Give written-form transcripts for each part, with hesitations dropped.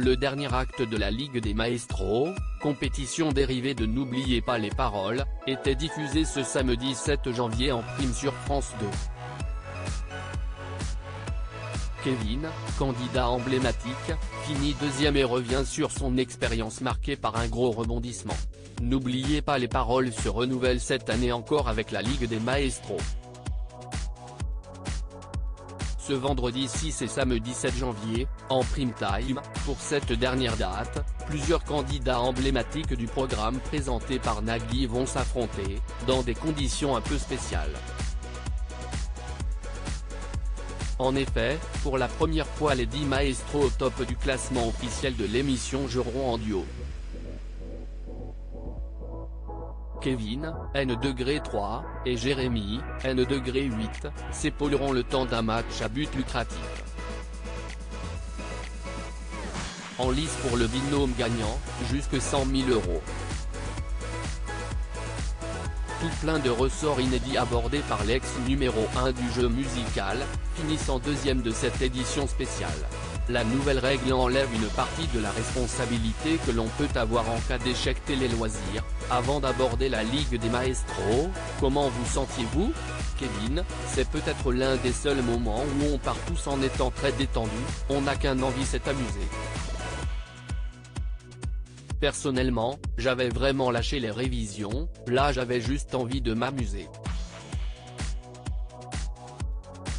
Le dernier acte de la Ligue des Maestros, compétition dérivée de N'oubliez pas les paroles, était diffusé ce samedi 7 janvier en prime sur France 2. Kevin, candidat emblématique, finit deuxième et revient sur son expérience marquée par un gros rebondissement. N'oubliez pas les paroles se renouvelle cette année encore avec la Ligue des Maestros. Ce vendredi 6 et samedi 7 janvier, en prime time, pour cette dernière date, plusieurs candidats emblématiques du programme présenté par Nagui vont s'affronter, dans des conditions un peu spéciales. En effet, pour la première fois les 10 maestros au top du classement officiel de l'émission joueront en duo. Kevin, N°3, et Jérémy, N°8, s'épauleront le temps d'un match à but lucratif. En lice pour le binôme gagnant, jusque 100 000 €. Tout plein de ressorts inédits abordés par l'ex numéro 1 du jeu musical, finissant deuxième de cette édition spéciale. La nouvelle règle enlève une partie de la responsabilité que l'on peut avoir en cas d'échec télé-loisirs. Avant d'aborder la Ligue des Maestros, comment vous sentiez-vous, Kevin? C'est peut-être l'un des seuls moments où on part tous en étant très détendu, on n'a qu'un envie, c'est amuser. Personnellement, j'avais vraiment lâché les révisions, là j'avais juste envie de m'amuser.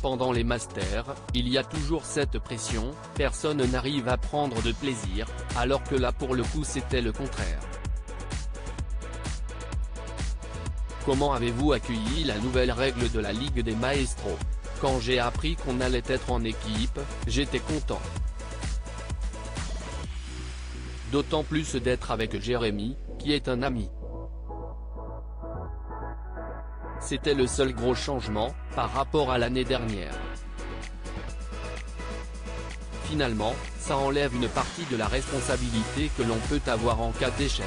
Pendant les masters, il y a toujours cette pression, personne n'arrive à prendre de plaisir, alors que là pour le coup c'était le contraire. Comment avez-vous accueilli la nouvelle règle de la Ligue des Maestros? Quand j'ai appris qu'on allait être en équipe, j'étais content. D'autant plus d'être avec Jérémy, qui est un ami. C'était le seul gros changement, par rapport à l'année dernière. Finalement, ça enlève une partie de la responsabilité que l'on peut avoir en cas d'échec.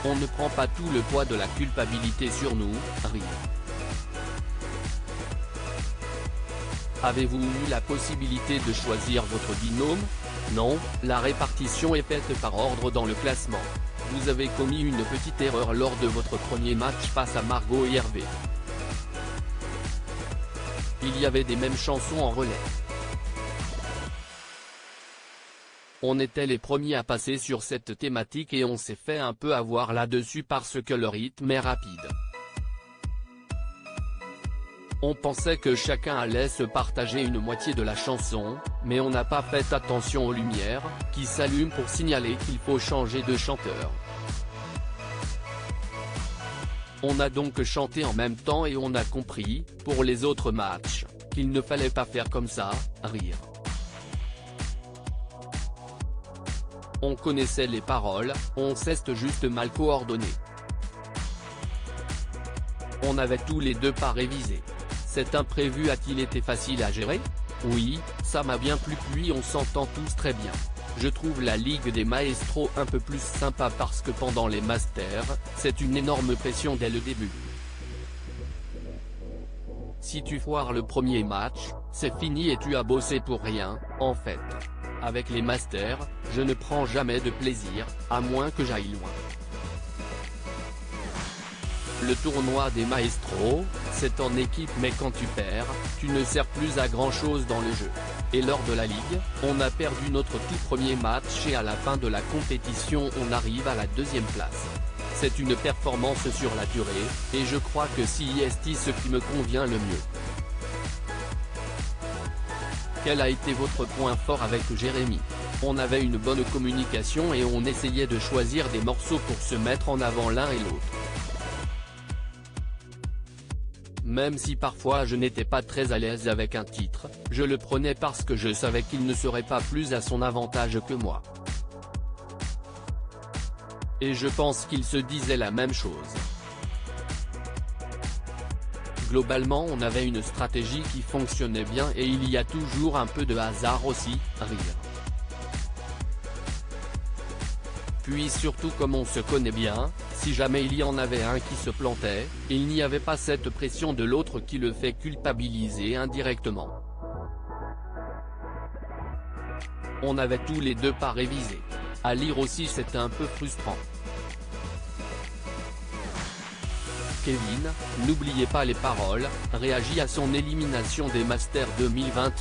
On ne prend pas tout le poids de la culpabilité sur nous, rire. Avez-vous eu la possibilité de choisir votre binôme? Non, la répartition est faite par ordre dans le classement. Vous avez commis une petite erreur lors de votre premier match face à Margot et Hervé. Il y avait des mêmes chansons en relais. On était les premiers à passer sur cette thématique et on s'est fait un peu avoir là-dessus parce que le rythme est rapide. On pensait que chacun allait se partager une moitié de la chanson, mais on n'a pas fait attention aux lumières, qui s'allument pour signaler qu'il faut changer de chanteur. On a donc chanté en même temps et on a compris, pour les autres matchs, qu'il ne fallait pas faire comme ça, rire. On connaissait les paroles, on s'est juste mal coordonné. On n'avait tous les deux pas révisé. Cet imprévu a-t-il été facile à gérer? Oui, ça m'a bien plu puis on s'entend tous très bien. Je trouve la Ligue des Maestros un peu plus sympa parce que pendant les masters, c'est une énorme pression dès le début. Si tu foires le premier match, c'est fini et tu as bossé pour rien, en fait. Avec les masters, je ne prends jamais de plaisir, à moins que j'aille loin. Le tournoi des Maestros, c'est en équipe mais quand tu perds, tu ne sers plus à grand chose dans le jeu. Et lors de la Ligue, on a perdu notre tout premier match et à la fin de la compétition on arrive à la deuxième place. C'est une performance sur la durée, et je crois que c'est ce qui me convient le mieux. Quel a été votre point fort avec Jérémy? On avait une bonne communication et on essayait de choisir des morceaux pour se mettre en avant l'un et l'autre. Même si parfois je n'étais pas très à l'aise avec un titre, je le prenais parce que je savais qu'il ne serait pas plus à son avantage que moi. Et je pense qu'il se disait la même chose. Globalement on avait une stratégie qui fonctionnait bien et il y a toujours un peu de hasard aussi, rire. Puis surtout comme on se connaît bien, si jamais il y en avait un qui se plantait, il n'y avait pas cette pression de l'autre qui le fait culpabiliser indirectement. On n'avait tous les deux pas révisé. À lire aussi c'est un peu frustrant. Kevin, n'oubliez pas les paroles, réagit à son élimination des Masters 2022.